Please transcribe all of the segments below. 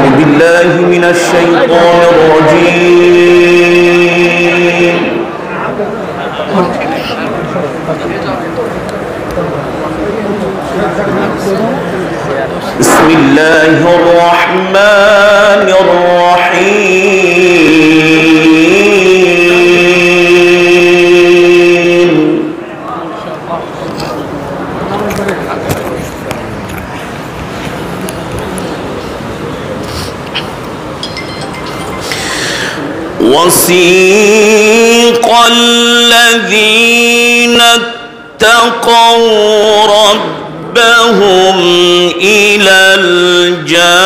أعوذ بالله من الشيطان الرجيم. بسم الله الرحمن الرحيم. وسيق الذين اتقوا ربهم إلى الجنة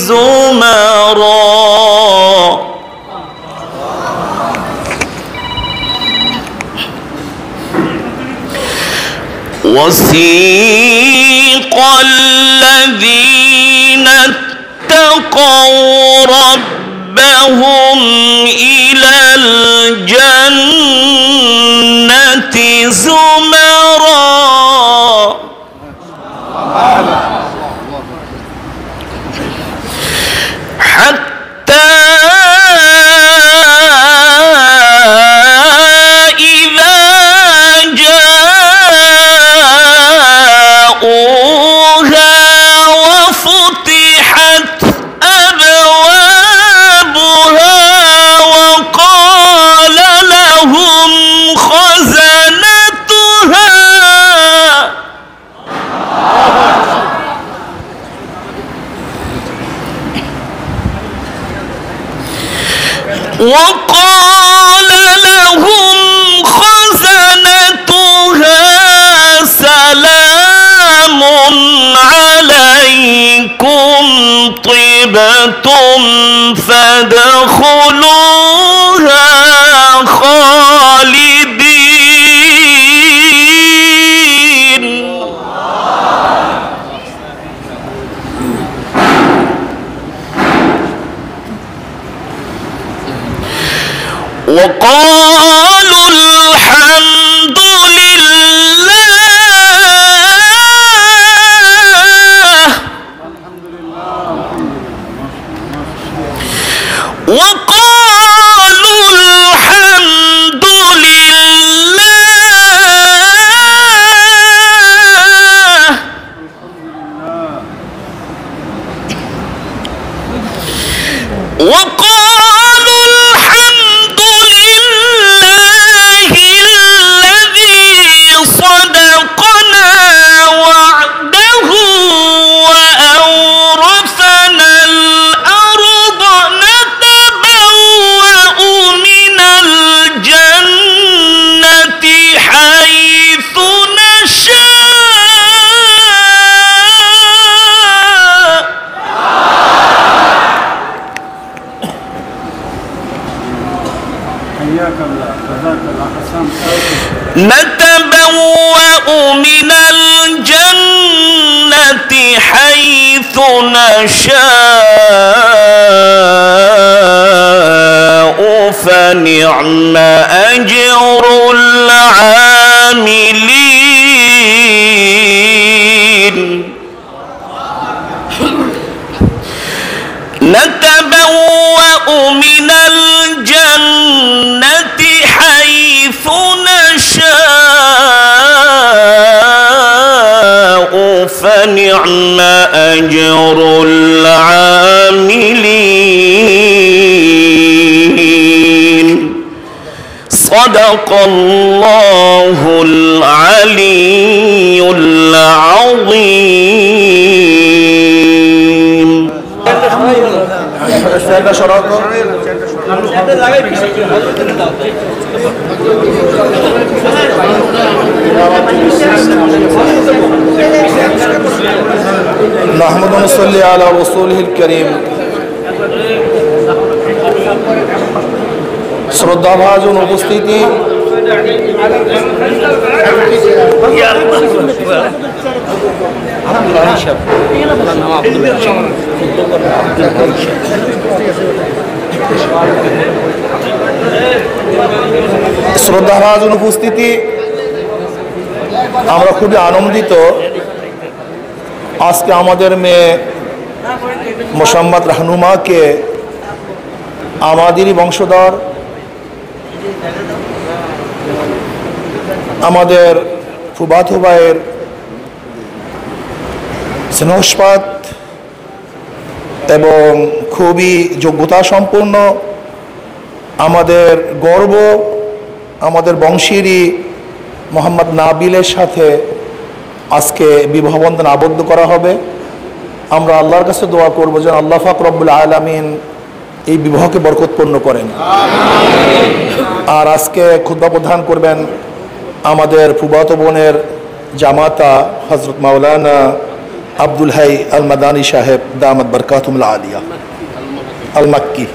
زمرا وسيق الذين اتقوا ربهم إلى الجنة زمرا حتى إذا جاءوها وفتحت أبوابها وقال لهم خزنتها سلام عليكم طبتم فادخلوها خالدين. وقالوا الحمد لله وقالوا الحمد لله وقالوا الحمد لله الذي صدقنا وعده وأورثنا الأرض نتبوأ من الجنة حيث نشاء. نتبوأ من الجنة حيث نشاء فنعم أجر العاملين. نتبوأ من الجنة حيث نشاء فنعم أجر العاملين. صدق الله العلي العظيم. نحمد ونصلي على رسوله الكريم. শ্রদ্ধা ভাজন উপস্থিতি, শ্রদ্ধাভাজন উপস্থিতি, আমরা খুবই আনন্দিত আজকে আমাদের মেয়ে মোসাম্মদ রাহনুমাকে আমাদেরই বংশধর, আমাদের ফুফাতো ভাইয়ের স্নেহস্পাত এবং খুবই যোগ্যতা সম্পন্ন, আমাদের গর্ব, আমাদের বংশেরই মোহাম্মদ নাবিলের সাথে আজকে বিবাহ বন্ধন আবদ্ধ করা হবে। আমরা আল্লাহর কাছে দোয়া করব যেন আল্লাহ পাক রব্বুল আলামিন এই বিবাহকে বরকতপূর্ণ করেন। আর আজকে খুতবা প্রদান করবেন আমাদের ফুফাতো বোনের জামাতা হযরত মাওলানা আব্দুল হাই আল মাদানী সাহেব দামাত বরকাতুহুল আলিয়া আল মাক্কি।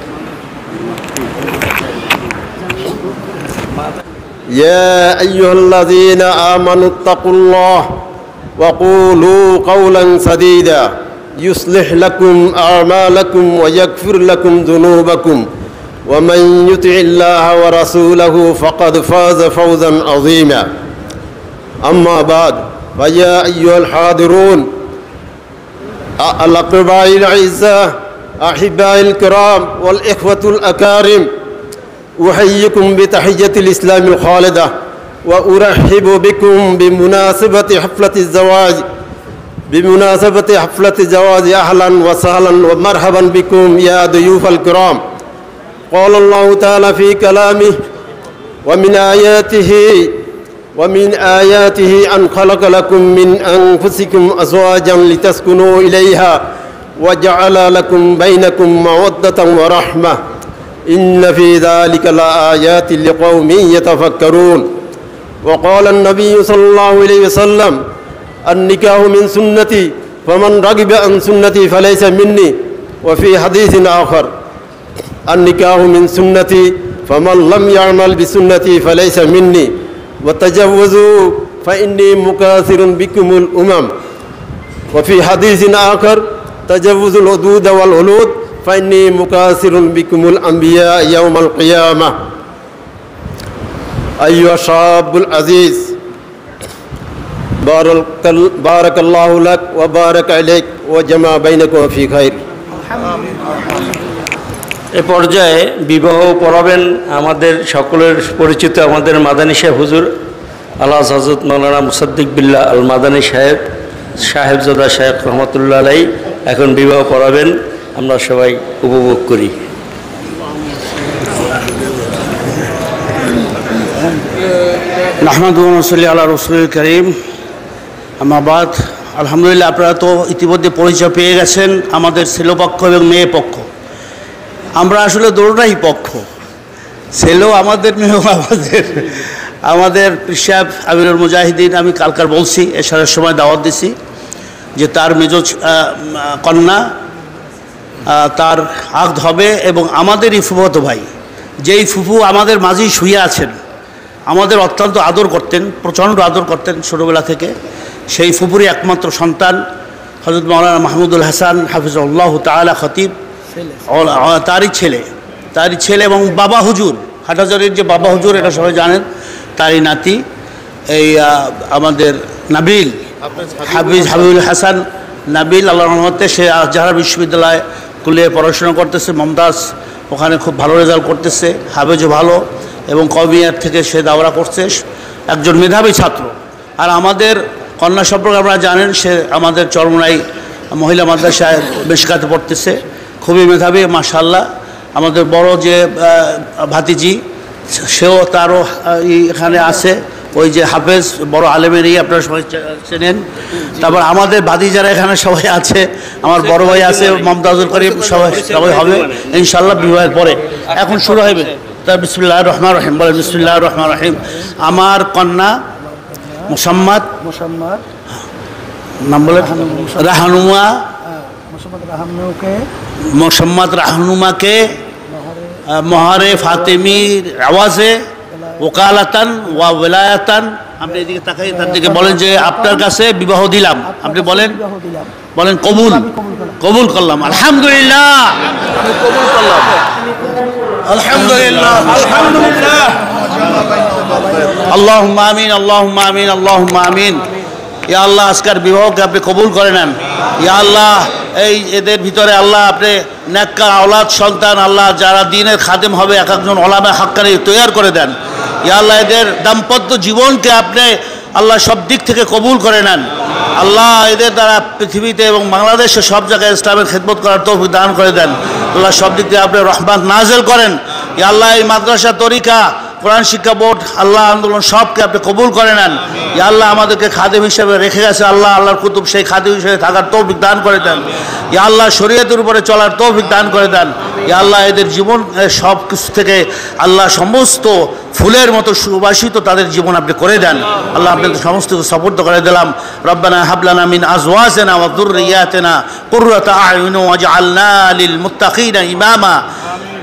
يا أيها الذين آمنوا اتقوا الله وقولوا قولا سديدا يصلح لكم أعمالكم ويغفر لكم ذنوبكم ومن يطع الله ورسوله فقد فاز فوزا عظيما. أما بعد فيا أيها الحاضرون الأقرباء الأعزاء أحبائي الكرام والإخوة الأكارم، أحييكم بتحية الإسلام الخالدة وأرحب بكم بمناسبة حفلة الزواج أهلا وسهلا ومرحبا بكم يا ضيوف الكرام. قال الله تعالى في كلامه ومن آياته أن خلق لكم من أنفسكم أزواجا لتسكنوا إليها وجعل لكم بينكم مودة ورحمة إن في ذلك لآيات لقوم يتفكرون. وقال النبي صلى الله عليه وسلم النكاح من سنتي فمن رغب عن سنتي فليس مني. وفي حديث آخر النكاح من سنتي فمن لم يعمل بسنتي فليس مني. وتجوزوا فإني مكاثر بكم الأمم. وفي حديث آخر تجوزوا الحدود والولود فإني مكاثر بكم الأنبياء يوم القيامة. أيها الشاب العزيز، بارك الله لك وبارك عليك وجمع بينكم في خير. এ পর্যায়ে বিবাহ পড়াবেন আমাদের সকলের পরিচিত আমাদের মাদানী সাহেব হুজুর আল্লাহ হযরত মাওলানা মুসাদ্দিক বিল্লাহ আল মাদানী সাহেবজাদা শায়েখ রহমতুল্লাহ আলাইহি এখন বিবাহ পড়াবেন। আমরা সবাই উপভোগ করি। নাহমাদুহু ওয়া নুসাল্লি আলা রাসূলিল কারীম, আম্মা বাদ। আলহামদুলিল্লাহ, আপনারা তো ইতিমধ্যে পরিচয় পেয়ে গেছেন আমাদের ছেলেপক্ষ এবং মেয়ে পক্ষ। আমরা আসলে দুটোটাই পক্ষ, ছেলেও আমাদের, মেয়েও আমাদের পীর সাহেব আমিরুল মুজাহিদিন, আমি কালকার বলছি এশারের সময় দাওয়াত দিছি যে তার মেজ কন্যা তার আকদ হবে এবং আমাদেরই ফুফাতো ভাই, যেই ফুফু আমাদের মাঝেই শুয়ে আছেন, আমাদের অত্যন্ত আদর করতেন, প্রচণ্ড আদর করতেন ছোটোবেলা থেকে, সেই ফুফুরই একমাত্র সন্তান হযরত মাওলানা মাহমুদুল হাসান হাফিজাহুল্লাহ তাআলা খতিব, তারই ছেলে এবং বাবা হুজুর হাটহাজারীর যে বাবা হুজুর, এটা সবাই জানেন, তারই নাতি এই আমাদের নাবিল হাবিবুল হাসান নাবিল, আল্লাহর রহমতে সে আজহার বিশ্ববিদ্যালয় কুলিয়ে পড়াশোনা করতেছে, মমতাজ ওখানে খুব ভালো রেজাল্ট করতেছে, হাফেজও ভালো এবং কওমিয়াত থেকে সে দাওরা করছে, একজন মেধাবী ছাত্র। আর আমাদের কন্যা সম্পর্কে আপনারা জানেন, সে আমাদের চরমোনাই মহিলা মাদ্রাসায় বেশকাতে পড়তেছে, খুবই মেধাবী মাশাআল্লাহ। আমাদের বড় যে ভাতিজি, সেও তারও এখানে আছে, ওই যে হাফেজ বড় আলেমেরই, আপনারা সবাই চেনেন। তারপর আমাদের বাদী যারা এখানে সবাই আছে, আমার বড় ভাই আছে মমতাজুল করিম, সবাই হবে ইনশাআল্লাহ বিবাহের পরে। এখন শুরু হবে তা বিসমিল্লাহির রহমানির রহিম, বলেন বিসমিল্লাহির রহমানির রহিম। আমার কন্যা মোসাম্মদ নাম বলে মোসাম্মদ রাহনুমাকে মহারে ফাতেমির আওয়াজে ওকালাতান ওয়া ওয়ালায়াতান, আপনি এদিকে তাকাই, তার দিকে বলেন যে আপনার কাছে বিবাহ দিলাম। আপনি বলেন কবুল করলাম। আলহামদুলিল্লাহ, আলহামদুলিল্লাহ, আলহামদুলিল্লাহ। আল্লাহুম্মা আমিন, আল্লাহুম্মা আমিন, আল্লাহুম্মা আমিন। ইয়া আল্লাহ আজকের বিবাহকে আপনি কবুল করে নেন। ইয়া আল্লাহ এই এদের ভিতরে আল্লাহ আপনি নেককার আওলাদ সন্তান আল্লাহ যারা দ্বীনের খাদেম হবে এক একজন ওলামা হাক্কানি তৈয়ার করে দেন। ইয়া আল্লাহ এদের দাম্পত্য জীবনকে আপনি আল্লাহ সব দিক থেকে কবুল করে নেন। আল্লাহ এদের দ্বারা পৃথিবীতে এবং বাংলাদেশে সব জায়গায় ইসলামের খেদমত করার তৌফিক দান করে দেন। আল্লাহ সব দিক থেকে আপনি রহমত নাযিল করেন। ইয়া আল্লাহ এই মাদ্রাসা তরিকা কোরআন শিক্ষা বোর্ড আল্লাহ আন্দোলন সবকে আপনি কবুল করে নেন। ইয়া আল্লাহ আমাদেরকে খাদেম হিসেবে রেখে গেছে আল্লাহ আল্লাহর কুতুব সেই খাদেম হিসেবে থাকার তৌফিক দান করে দেন। ইয়া আল্লাহ শরীয়তের উপরে চলার তৌফিক দান করে দেন। ইয়া আল্লাহ এদের জীবন সব কিছু থেকে আল্লাহ সমস্ত ফুলের মতো সুবাসিত তাদের জীবন আপনি করে দেন। আল্লাহ আপনাদের সমস্ত সপর্দ করে দিলাম। রব্বানা হাবলানা মিন আজওয়াজিনা ওয়া যুররিয়াতিনা কুররাতা আয়ুন ওয়াজআলনা লিল মুত্তাকিনা ইমামা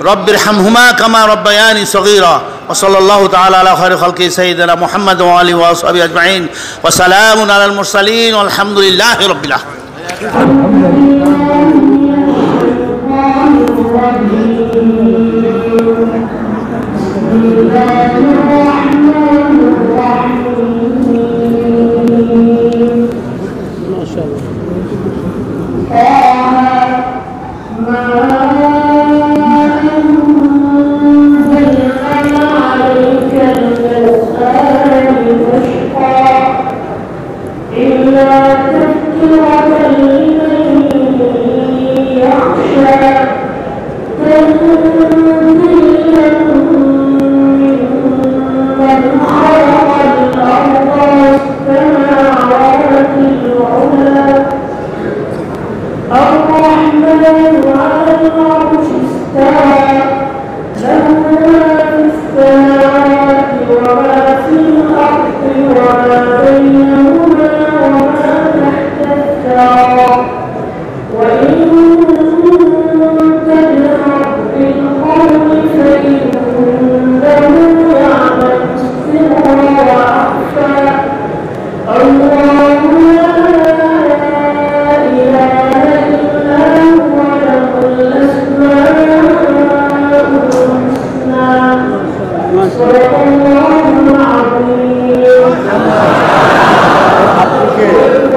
রব্বিরহামহুমা কামা রব্বায়ানি সগীরা ওয়া সাল্লাল্লাহু তাআলা আলা খায়রি খালকি সাইয়্যিদিনা মুহাম্মদ ওয়া আলিহি ওয়া আসহাবিহি আজমাইন ওয়া সালামুন আলাল মুরসালিন ওয়া আলহামদুলিল্লাহি রাব্বিল Thank you.